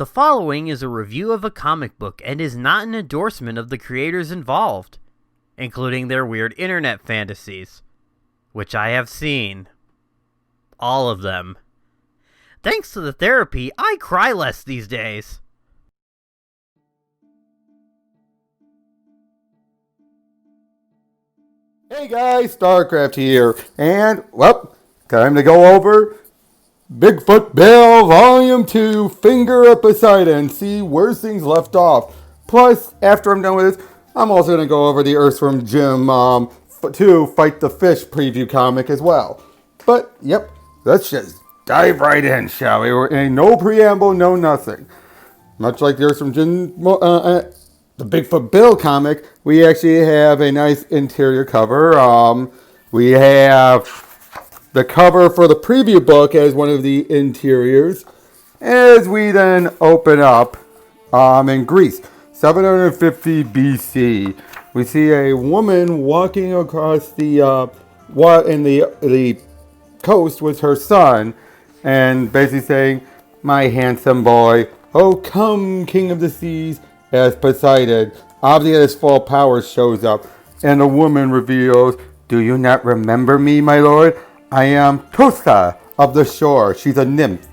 The following is a review of a comic book and is not an endorsement of the creators involved, including their weird internet fantasies, which I have seen. All of them. Thanks to the therapy, I cry less these days. Hey guys, StarCraft here, and, well, time to go over Bigfoot Bill Volume 2, Finger of Poseidon, see where things left off. Plus, after I'm done with this, I'm also going to go over the Earthworm Jim 2 Fight the Fish preview comic as well. But, yep, let's just dive right in, shall we? Ain't no preamble, no nothing. Much like the Earthworm Jim, the Bigfoot Bill comic, we actually have a nice interior cover. We have the cover for the preview book as one of the interiors. As we then open up in Greece, 750 BC, we see a woman walking across the coast with her son, and basically saying, "My handsome boy, oh come, king of the seas," as Poseidon, obviously his full power, shows up, and the woman reveals, "Do you not remember me, my lord? I am Tosa of the shore." She's a nymph,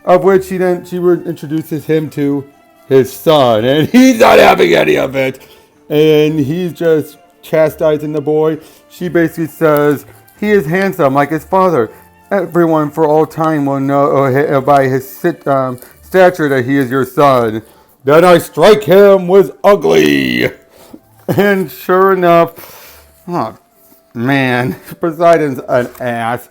of which she introduces him to his son, and he's not having any of it, and he's just chastising the boy. She basically says, "He is handsome like his father. Everyone for all time will know by his stature that he is your son. Then I strike him with ugly." And sure enough, oh man, Poseidon's an ass.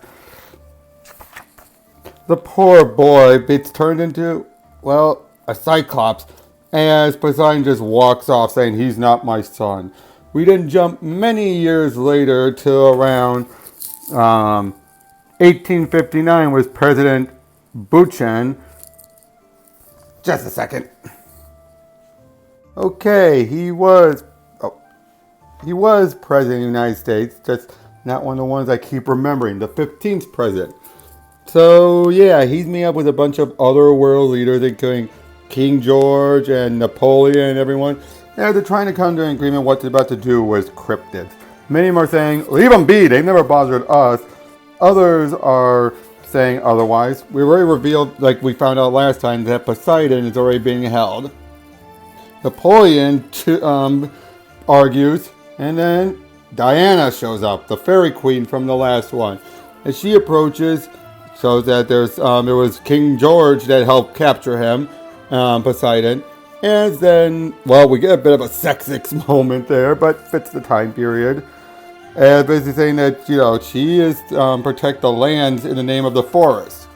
The poor boy gets turned into, well, a cyclops, as Poseidon just walks off saying he's not my son. We then jump many years later to around 1859 with President Buchan. Just a second. Okay, he was president of the United States, just not one of the ones I keep remembering, the 15th president. So yeah, he's meeting up with a bunch of other world leaders, including King George and Napoleon and everyone. Yeah, they're trying to come to an agreement what they're about to do with cryptids. Many of them are saying, "Leave them be, they've never bothered us." Others are saying otherwise. We already revealed, like we found out last time, that Poseidon is already being held. Napoleon argues, and then Diana shows up, the fairy queen from the last one. As she approaches, shows that there was King George that helped capture him, Poseidon. And then, well, we get a bit of a sexist moment there, but fits the time period. And basically saying that, she is protect the lands in the name of the forest.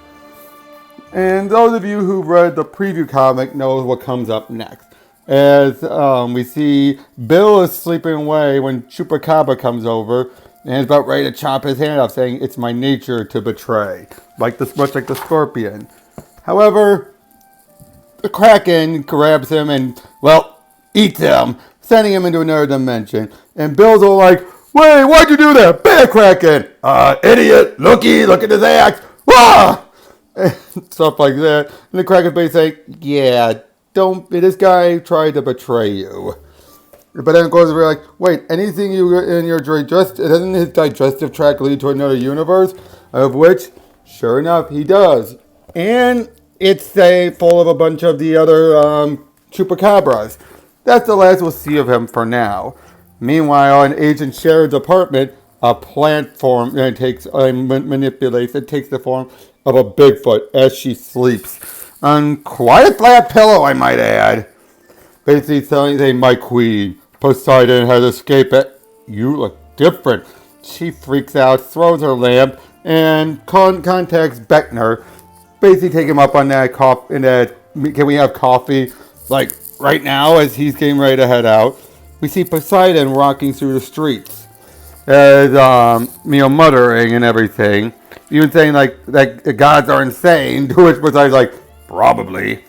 And those of you who read the preview comic knows what comes up next. As we see Bill is sleeping away when Chupacabra comes over and is about ready to chop his hand off, saying, "It's my nature to betray," much like the scorpion. However, the Kraken grabs him and, well, eats him, sending him into another dimension. And Bill's all like, "Wait, why'd you do that? Bear Kraken! Idiot! Look at his axe! Wah!" And stuff like that. And the Kraken's basically saying, "Yeah, this guy tried to betray you." But then it goes like, "Wait, anything you in your doesn't his digestive tract lead to another universe?" Of which, sure enough, he does. And it's full of a bunch of the other chupacabras. That's the last we'll see of him for now. Meanwhile, in Agent Sharon's apartment, a plant form manipulates. It takes the form of a Bigfoot as she sleeps. On quite a flat pillow, I might add. Basically saying, "My queen, Poseidon has escaped it. You look different." She freaks out, throws her lamp, and contacts Beckner. Basically take him up on that can we have coffee, like, right now, as he's getting ready to head out. We see Poseidon walking through the streets, as, muttering and everything. Even saying, that the gods are insane, to which Poseidon's like, "Probably."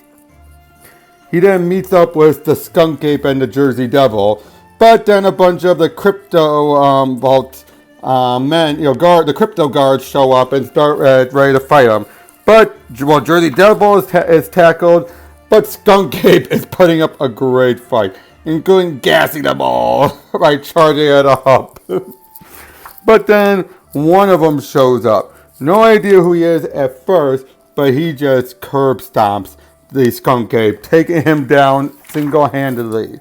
He then meets up with the Skunk Ape and the Jersey Devil, but then a bunch of the crypto vault men, the crypto guards show up and start ready to fight him. But Jersey Devil is tackled, But Skunk Ape is putting up a great fight, including gassing them all by charging it up. But then one of them shows up. No idea who he is at first, but he just curb stomps the Skunk Ape, taking him down single-handedly.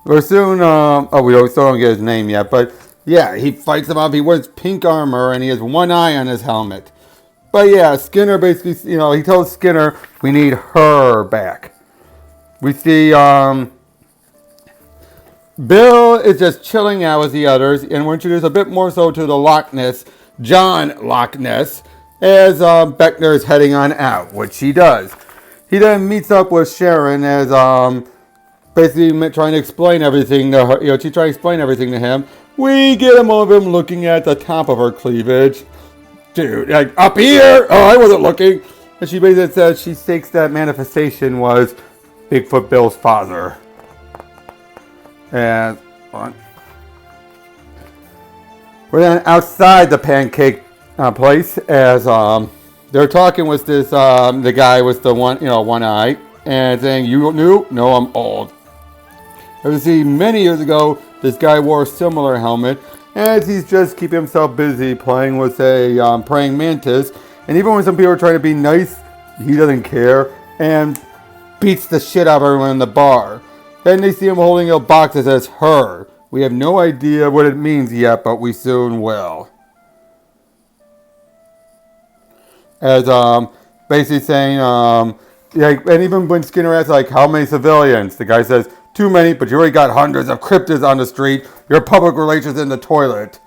We're soon, we still don't get his name yet, but yeah, he fights him up. He wears pink armor and he has one eye on his helmet. But yeah, Skinner basically, he tells Skinner we need her back. We see, Bill is just chilling out with the others, and we're introduced a bit more so to the Loch Ness, John Loch Ness, as Beckner is heading on out, which he does. He then meets up with Sharon as basically trying to explain everything to her. She's trying to explain everything to him. We get a moment of him looking at the top of her cleavage. Dude, like, up here? Oh, I wasn't looking. And she basically says she thinks that manifestation was Bigfoot Bill's father. And we're then outside the pancake place as they're talking with this the guy with the one eye and saying, "You new? No, I'm old." As you see, many years ago, this guy wore a similar helmet, as he's just keeping himself busy playing with a praying mantis. And even when some people are trying to be nice, he doesn't care and beats the shit out of everyone in the bar. Then they see him holding a box that says "her." We have no idea what it means yet, but we soon will. As basically saying, and even when Skinner asks, like, how many civilians? The guy says, too many, but you already got hundreds of cryptids on the street. Your public relations in the toilet.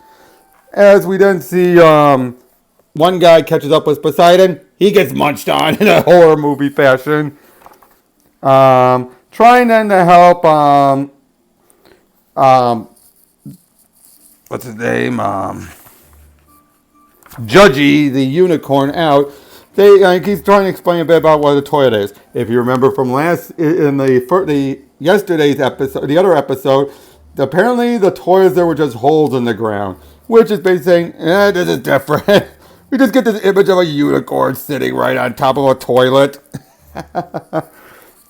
As we then see one guy catches up with Poseidon. He gets munched on in a horror movie fashion. Trying then to help, what's his name? Judgy, the unicorn, out. He's trying to explain a bit about what a toilet is. If you remember from yesterday's episode, the other episode, apparently the toilets there were just holes in the ground, which is basically saying, this is different. We just get this image of a unicorn sitting right on top of a toilet.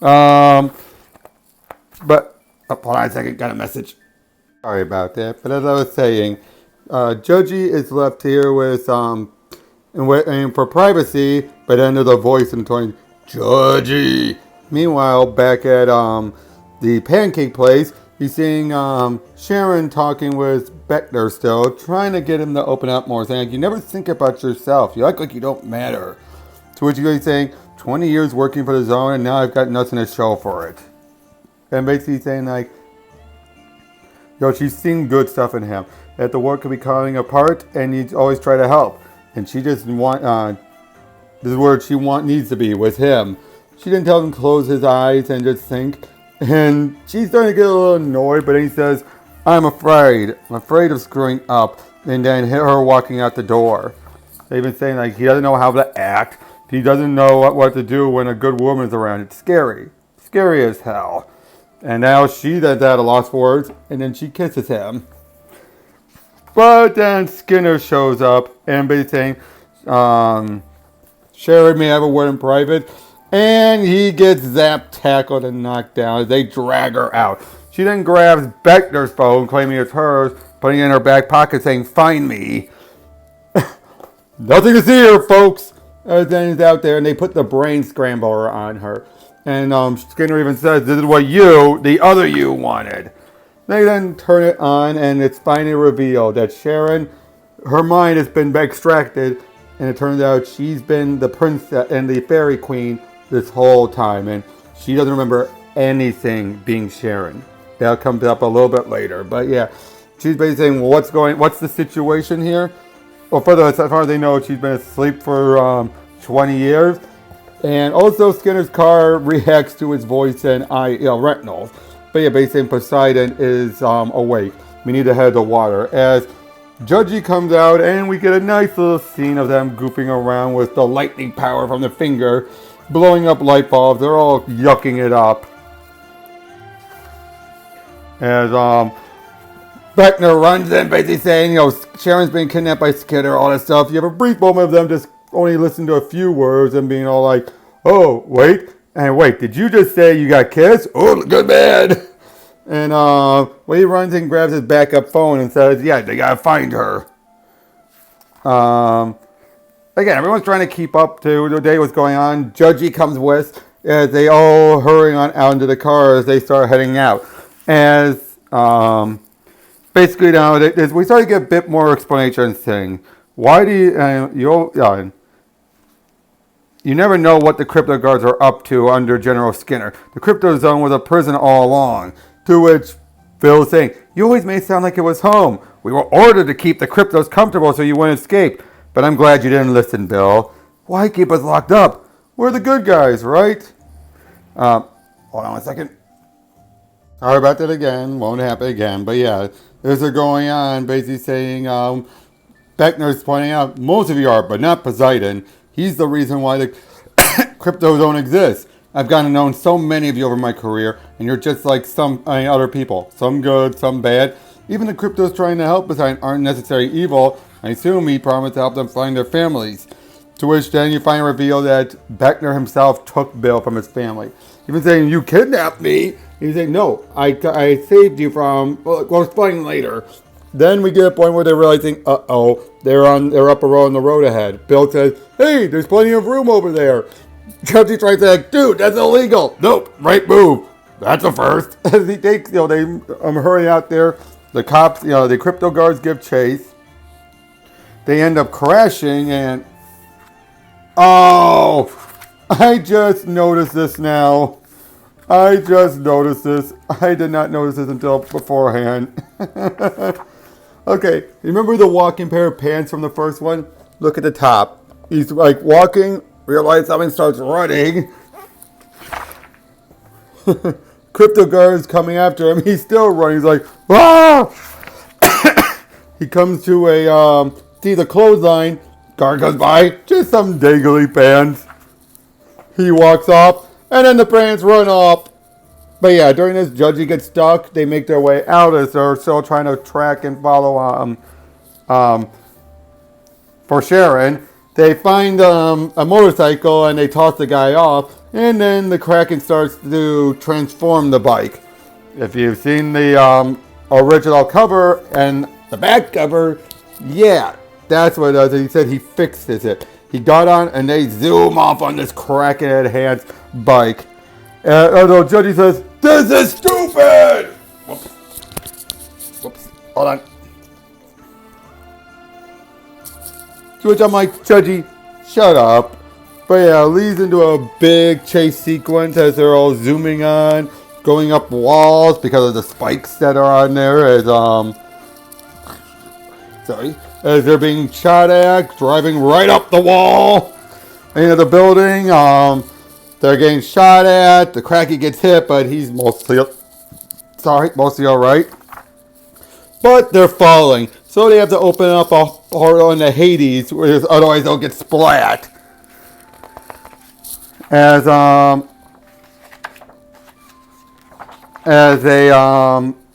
But hold on a second, got a message. Sorry about that. But as I was saying, Judgy is left here with and for privacy, but under the voice and tone, Judgy. Meanwhile, back at the pancake place, he's seeing Sharon talking with Beckner still, trying to get him to open up more, saying, you never think about yourself. You act like you don't matter. To which he's saying, 20 years working for the zone, and now I've got nothing to show for it. And basically saying, like, she's seen good stuff in him. That the work could be coming apart, and you always try to help. And she just this is where she needs to be, with him. She didn't tell him to close his eyes and just think. And she's starting to get a little annoyed, but then he says, I'm afraid of screwing up. And then her walking out the door. They've been saying, like, he doesn't know how to act. He doesn't know what to do when a good woman's around. It's scary. Scary as hell. And now she's at a loss for words, and then she kisses him. But then Skinner shows up and basically saying, Sharon may have a word in private. And he gets zapped, tackled, and knocked down as they drag her out. She then grabs Beckner's phone, claiming it's hers, putting it in her back pocket, saying, find me. Nothing to see here, folks. And then he's out there, and they put the brain scrambler on her. And Skinner even says, this is what you, the other you, wanted. They then turn it on, and it's finally revealed that Sharon, her mind has been extracted, and it turns out she's been the princess and the fairy queen this whole time, and she doesn't remember anything being Sharon. That comes up a little bit later, but yeah, she's basically saying, well, what's the situation here? Well, as far as they know, she's been asleep for 20 years. And also, Skinner's car reacts to his voice and retinal. But yeah, basically, Poseidon is awake. We need to head to water. As Judgy comes out, and we get a nice little scene of them goofing around with the lightning power from the finger, blowing up light bulbs. They're all yucking it up. As Beckner runs in, basically saying, Sharon's being kidnapped by Skinner, all that stuff. You have a brief moment of them just only listen to a few words and being all like, oh, wait. And wait, did you just say you got kissed? Oh, good man. And he runs and grabs his backup phone and says, yeah, they gotta find her. Again, everyone's trying to keep up to the day what's going on. Judgy comes with as they all hurry on out into the car as they start heading out. As basically now we start to get a bit more explanation saying, why do you never know what the crypto guards are up to under General Skinner. The crypto zone was a prison all along. To which Bill is saying, you always made it sound like it was home. We were ordered to keep the cryptos comfortable so you wouldn't escape. But I'm glad you didn't listen, Bill. Why keep us locked up? We're the good guys, right? Hold on a second. Sorry about that again. Won't happen again. But yeah, there's a going on basically saying, Beckner's pointing out, most of you are, but not Poseidon. He's the reason why the crypto zone exists. I've gotten to know so many of you over my career, and you're just like other people. Some good, some bad. Even the cryptos trying to help Poseidon aren't necessarily evil. I assume he promised to help them find their families. To which then you find revealed that Beckner himself took Bill from his family. Even saying, you kidnapped me. He's saying, no, I saved you from, we'll explain later. Then we get a point where they're realizing, they're up a road on the road ahead. Bill says, hey, there's plenty of room over there. Judgy tries to say, dude, that's illegal. Nope, right move. That's a first. As he takes, they hurry out there. The cops, the crypto guards give chase. They end up crashing and, I just noticed this now. I did not notice this until beforehand. Okay, remember the walking pair of pants from the first one? Look at the top. He's like walking, realizes something, starts running. Crypto guard is coming after him. He's still running. He's like, ah! He comes to see the clothesline. Guard goes by, just some dangly pants. He walks off, and then the pants run off. But yeah, during this, Judgy gets stuck. They make their way out as they're still trying to track and follow for Sharon. They find a motorcycle and they toss the guy off. And then the Kraken starts to transform the bike. If you've seen the original cover and the back cover, yeah, that's what it does. He said he fixes it. He got on and they zoom off on this Kraken enhanced bike. Although Judgy says, this is stupid! Whoops. Hold on. To which I'm like, Judgy, shut up. But yeah, it leads into a big chase sequence as they're all zooming on, going up walls because of the spikes that are on there as they're being shot at, driving right up the wall into the building. They're getting shot at. The Cracky gets hit, but he's mostly all right. But they're falling, so they have to open up a portal into Hades, otherwise they'll get splat. As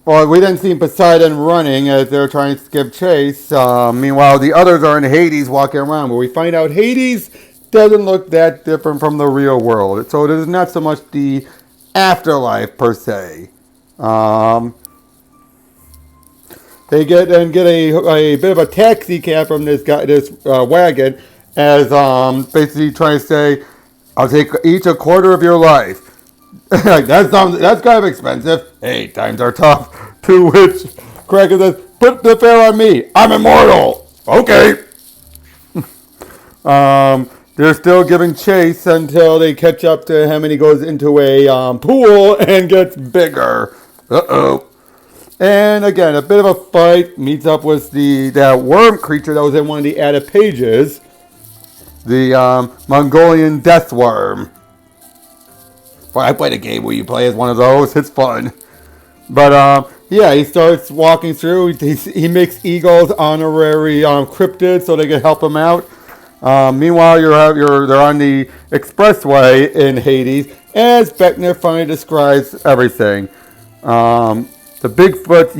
we didn't see Poseidon running as they're trying to give chase. Meanwhile, the others are in Hades walking around, where we find out Hades doesn't look that different from the real world. So it is not so much the afterlife per se. They get a bit of a taxi cab from this wagon, as basically trying to say, I'll take each a quarter of your life. that's kind of expensive. Hey, times are tough. To which Kraken says, put the fare on me. I'm immortal. Okay. They're still giving chase until they catch up to him and he goes into a pool and gets bigger. Uh-oh. And again, a bit of a fight. Meets up with that worm creature that was in one of the added pages. The Mongolian death worm. Well, I played a game where you play as one of those. It's fun. But yeah, he starts walking through. He makes Eagles honorary cryptid so they can help him out. Meanwhile, they're on the expressway in Hades, as Beckner finally describes everything. The Bigfoot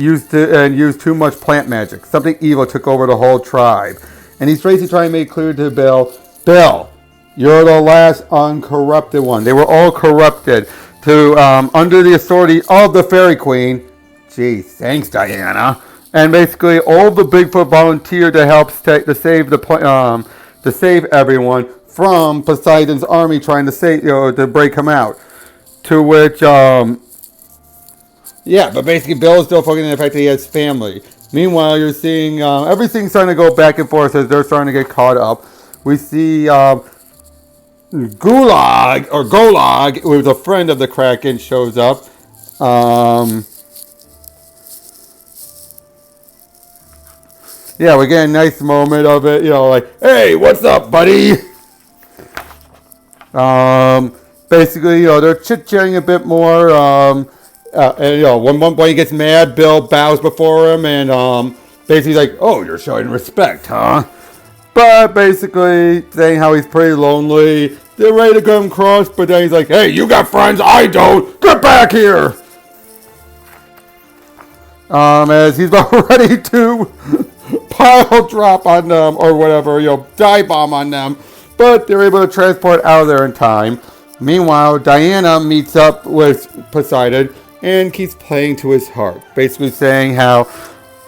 used too much plant magic. Something evil took over the whole tribe, and he's basically trying to make clear to Bill, You're the last uncorrupted one. They were all corrupted to under the authority of the Fairy Queen. Gee, thanks, Diana. And basically, all the Bigfoot volunteered to help to save everyone from Poseidon's army trying to to break him out. To which, but basically, Bill is still focusing on the fact that he has family. Meanwhile, you're seeing everything starting to go back and forth as they're starting to get caught up. We see Golag, who was a friend of the Kraken, shows up. We get a nice moment of it, like, hey, what's up, buddy? Basically, they're chit-chatting a bit more. When one boy gets mad, Bill bows before him and basically like, oh, you're showing respect, huh? But basically saying how he's pretty lonely. They're ready to come across, but then he's like, hey, you got friends, I don't. Get back here! As he's about ready to pile drop on them or whatever, dive bomb on them. But they're able to transport out of there in time. Meanwhile, Diana meets up with Poseidon and keeps playing to his heart, basically saying how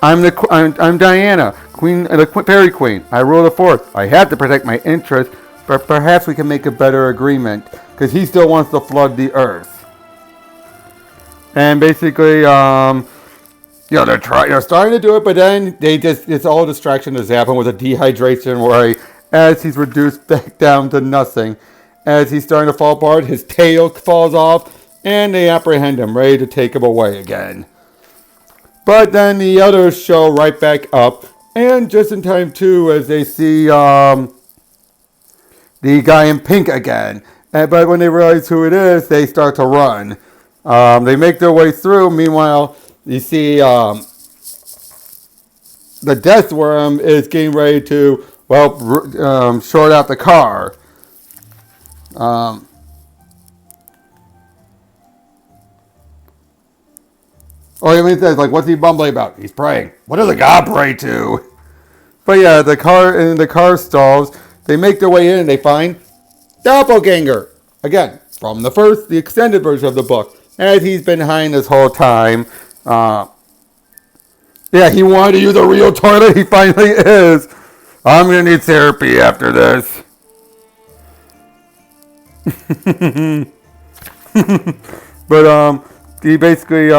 I'm Diana, Queen, the Fairy Queen. I rule the forest. I have to protect my interests, but perhaps we can make a better agreement because he still wants to flood the earth. And basically, they're starting to do it, but then it's all distraction to zap him with a dehydration worry as he's reduced back down to nothing. As he's starting to fall apart, his tail falls off, and they apprehend him, ready to take him away again. But then the others show right back up, and just in time too, as they see the guy in pink again. But when they realize who it is, they start to run. They make their way through. Meanwhile, you see the Death Worm is getting ready to, short out the car. He says, what's he bumbling about? He's praying. What does a god pray to? But yeah, the car stalls. They make their way in and they find Doppelganger. Again, from the extended version of the book. As he's been hiding this whole time. He wanted to use a real toilet. He finally is. I'm going to need therapy after this. But he basically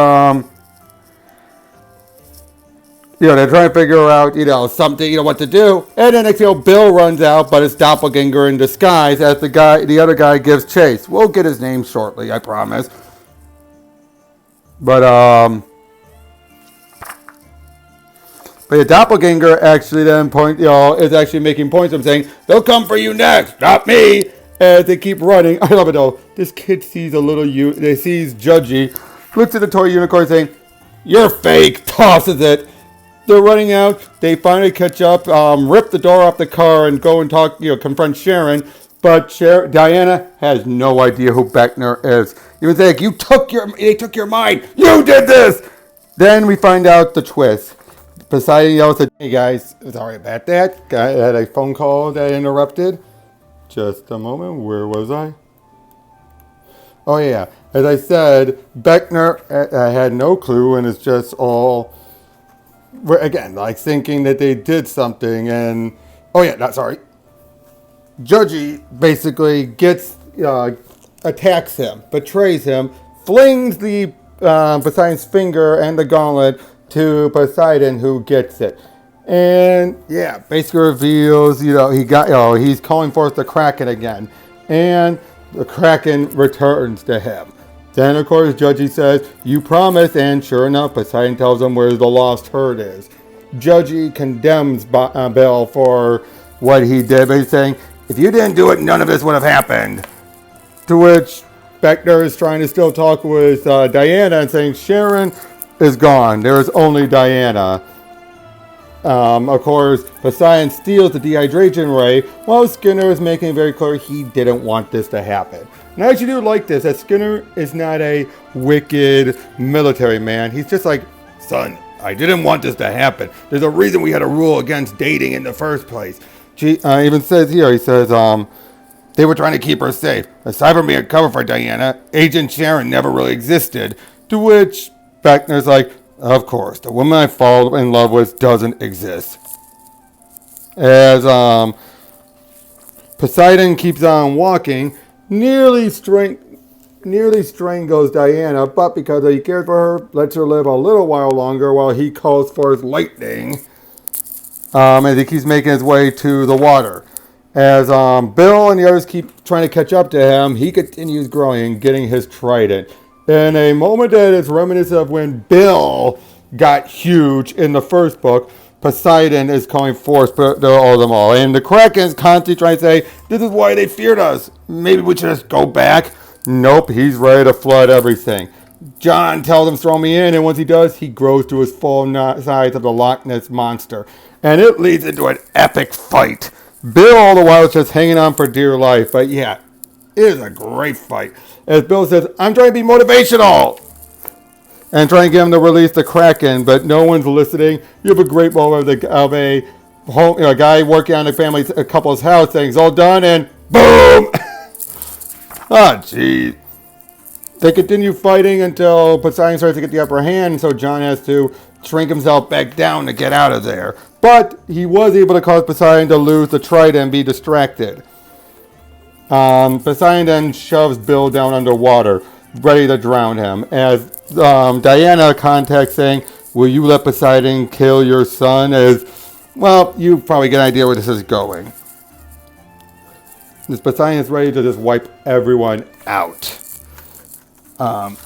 they're trying to figure out something, what to do. And then next Bill runs out, but it's Doppelganger in disguise as the other guy gives chase. We'll get his name shortly, I promise. But Doppelganger actually then is actually making points of saying, they'll come for you next, not me. As they keep running. I love it though. This kid sees sees Judgy, looks at the toy unicorn saying, you're fake, tosses it. They're running out. They finally catch up, rip the door off the car and go and confront Sharon. But Diana has no idea who Beckner is. He was like, they took your mind. You did this. Then we find out the twist. Poseidon yells at, hey guys, sorry about that. I had a phone call that interrupted. Just a moment, where was I? Oh yeah, as I said, Beckner had no clue and it's just all, again, thinking that they did something and, Judgy basically attacks him, betrays him, flings the Poseidon's finger and the gauntlet to Poseidon, who gets it. And basically reveals, he's calling forth the Kraken again. And the Kraken returns to him. Then, of course, Judgy says, you promised, and sure enough, Poseidon tells him where the lost herd is. Judgy condemns Bill for what he did, but he's saying, if you didn't do it, none of this would have happened. To which Beckner is trying to still talk with Diana and saying, Sharon is gone. There is only Diana. Of course, Poseidon steals the dehydration ray, while Skinner is making it very clear he didn't want this to happen. And I actually do like this, that Skinner is not a wicked military man. He's just like, son, I didn't want this to happen. There's a reason we had a rule against dating in the first place. Even says here, he says, They were trying to keep her safe. Aside from being a cover for Diana, Agent Sharon never really existed. To which Beckner's like, of course, the woman I fall in love with doesn't exist. As Poseidon keeps on walking, nearly strangles Diana, but because he cares for her, lets her live a little while longer while he calls for his lightning. As he keeps making his way to the water. As Bill and the others keep trying to catch up to him, he continues growing, getting his trident. In a moment that is reminiscent of when Bill got huge in the first book, Poseidon is calling forth to all them all. And the Kraken's constantly trying to say, this is why they feared us. Maybe we should just go back. Nope, he's ready to flood everything. John tells him throw me in, and once he does, he grows to his full size of the Loch Ness Monster. And it leads into an epic fight. Bill, all the while, is just hanging on for dear life. But yeah, it is a great fight. As Bill says, I'm trying to be motivational. And trying to get him to release the Kraken, but no one's listening. You have a great moment of a guy working on a couple's house saying it's all done, and boom! Ah, jeez. They continue fighting until Poseidon starts to get the upper hand, so John has to shrink himself back down to get out of there. But he was able to cause Poseidon to lose the trident and be distracted. Poseidon then shoves Bill down underwater, ready to drown him. As Diana contacts saying, will you let Poseidon kill your son? As, well, you probably get an idea where this is going. This Poseidon is ready to just wipe everyone out. And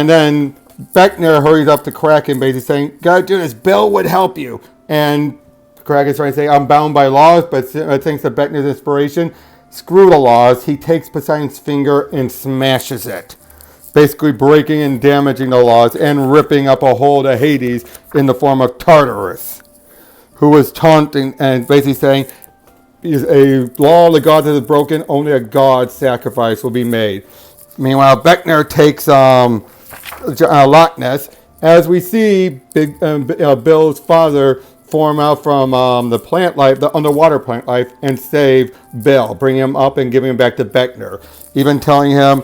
then Beckner hurries up to Kraken, basically saying, gotta do this, Bill would help you. And Kraken's trying to say, I'm bound by laws, but thanks to Beckner's inspiration, screw the laws. He takes Poseidon's finger and smashes it, basically breaking and damaging the laws and ripping up a hole to Hades in the form of Tartarus, who was taunting and basically saying, is a law of the gods that is broken, only a god sacrifice will be made. Meanwhile, Beckner takes Loch Ness, as we see Bill's father form out from the plant life, the underwater plant life, and save Bill, bring him up and give him back to Beckner. Even telling him,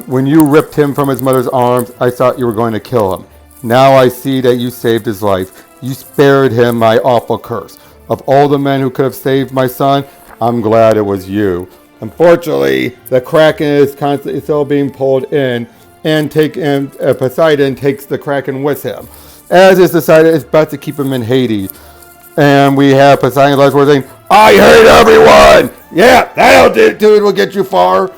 when you ripped him from his mother's arms, I thought you were going to kill him. Now I see that you saved his life. You spared him my awful curse. Of all the men who could have saved my son, I'm glad it was you. Unfortunately, the Kraken is constantly still being pulled in, and Poseidon takes the Kraken with him. As it's decided, it's best to keep him in Hades. And we have Poseidon's last words saying, I hate everyone! Yeah, that'll do it, will get you far.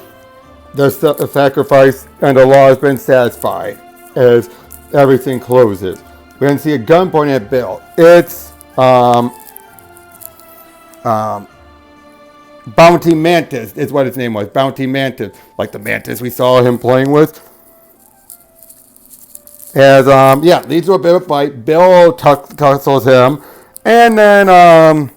The sacrifice and the law has been satisfied as everything closes. We're going to see a gun pointed at Bill. It's Bounty Mantis is what its name was. Bounty Mantis, like the mantis we saw him playing with. As leads to a bit of a fight. Bill tussles him, and then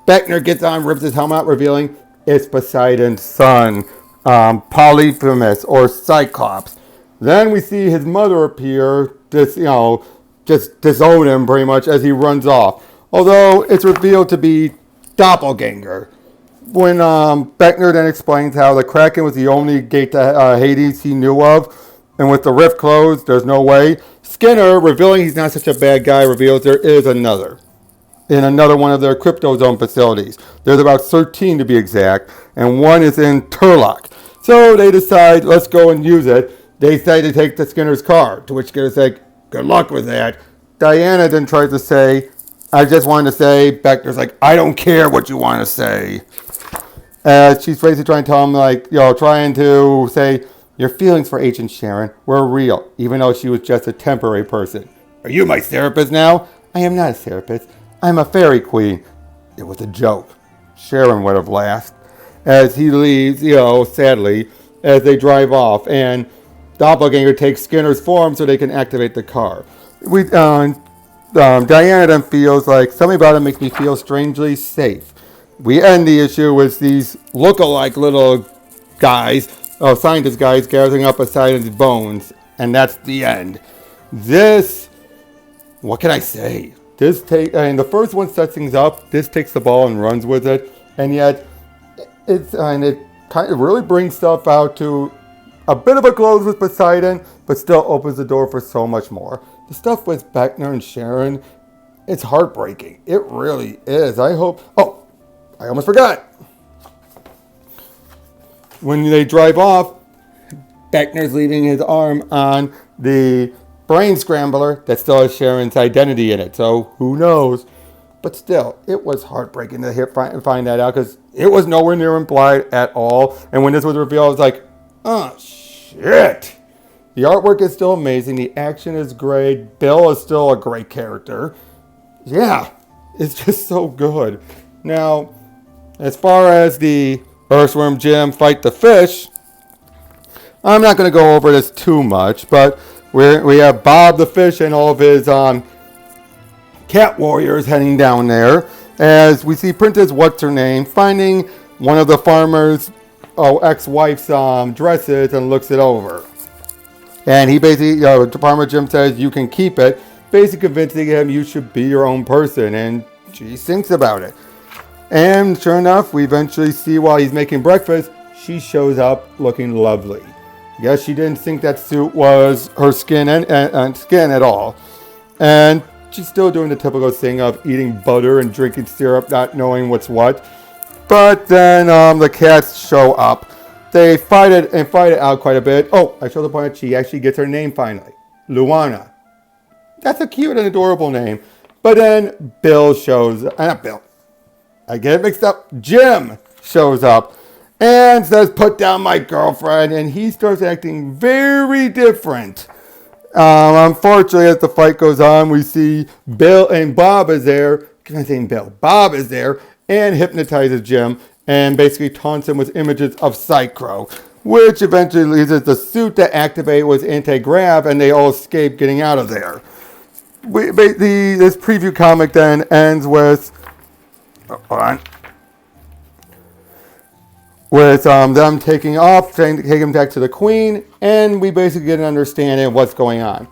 Beckner gets on, rips his helmet out, revealing it's Poseidon's son, Polyphemus or Cyclops. Then we see his mother appear, just disown him pretty much as he runs off. Although it's revealed to be Doppelganger. When Beckner then explains how the Kraken was the only gate to Hades he knew of, and with the rift closed, there's no way. Skinner, revealing he's not such a bad guy, reveals there is another. In another one of their cryptozone facilities. There's about 13 to be exact, and one is in Turlock. So they decide, let's go and use it. They decide to take the Skinner's car, to which Skinner's like, good luck with that. Diana then tries to say, I just wanted to say, Beckner's like, I don't care what you want to say. She's basically trying to tell him, trying to say, your feelings for Agent Sharon were real, even though she was just a temporary person. Are you my therapist now? I am not a therapist. I'm a fairy queen. It was a joke. Sharon would have laughed. As he leaves, sadly, as they drive off, and Doppelganger takes Skinner's form so they can activate the car. Diana then feels like something about it makes me feel strangely safe. We end the issue with these look-alike little guys, scientist guys, gathering up Poseidon's bones, and that's the end. What can I say? and the first one sets things up. This takes the ball and runs with it, and yet it kind of really brings stuff out to a bit of a close with Poseidon, but still opens the door for so much more. The stuff with Beckner and Sharon, it's heartbreaking. It really is. I almost forgot. When they drive off, Beckner's leaving his arm on the brain scrambler that still has Sharon's identity in it. So who knows? But still, it was heartbreaking to find that out because it was nowhere near implied at all. And when this was revealed, I was like, oh, shit. The artwork is still amazing. The action is great. Bill is still a great character. Yeah, it's just so good. Now, as far as the Earthworm Jim fight the fish, I'm not going to go over this too much, but we have Bob the fish and all of his cat warriors heading down there as we see Princess What's-Her-Name finding one of the farmer's ex-wife's dresses and looks it over. And he basically, Farmer Jim says, you can keep it, basically convincing him you should be your own person, and she thinks about it. And sure enough, we eventually see while he's making breakfast, she shows up looking lovely. Yes, she didn't think that suit was her skin and skin at all. And she's still doing the typical thing of eating butter and drinking syrup, not knowing what's what. But then the cats show up. They fight it out quite a bit. Oh, I show the point that she actually gets her name finally. Luana. That's a cute and adorable name. But then Bill shows up. Not Bill. I get it mixed up. Jim shows up and says, put down my girlfriend. And he starts acting very different. Unfortunately, as the fight goes on, we see Bill and Bob is there. I'm saying Bill. Bob is there and hypnotizes Jim and basically taunts him with images of Psycho, which eventually leads to the suit to activate with anti-grav, and they all escape getting out of there. This preview comic then ends with, them taking off, trying to take him back to the Queen, and we basically get an understanding of what's going on.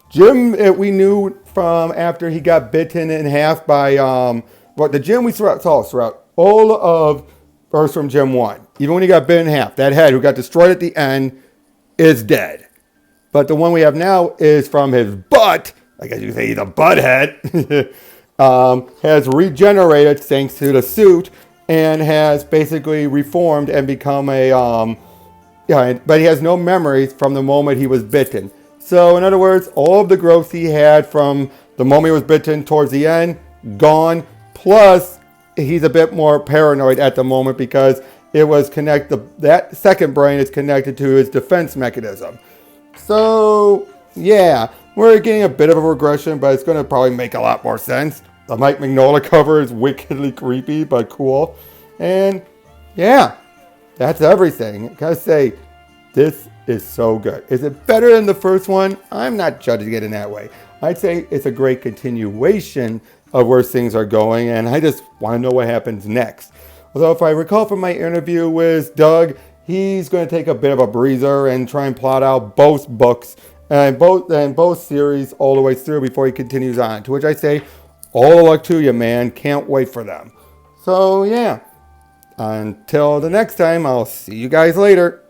Jim, we knew from after he got bitten in half by the Jim we saw throughout all of Earthworm Jim 1. Even when he got bitten in half, that head who got destroyed at the end is dead. But the one we have now is from his butt. I guess you could say he's a butt head. Has regenerated thanks to the suit and has basically reformed and become but he has no memories from the moment he was bitten. So in other words, all of the growth he had from the moment he was bitten towards the end, gone. Plus, he's a bit more paranoid at the moment because it was that second brain is connected to his defense mechanism. So, yeah, we're getting a bit of a regression, but it's going to probably make a lot more sense. The Mike Mignola cover is wickedly creepy, but cool. And, yeah, that's everything. I gotta say, this is so good. Is it better than the first one? I'm not judging it in that way. I'd say it's a great continuation of where things are going, and I just want to know what happens next. Although if I recall from my interview with Doug, he's going to take a bit of a breather and try and plot out both books and both series all the way through before he continues on. To which I say, all the luck to you, man. Can't wait for them. So yeah, until the next time, I'll see you guys later.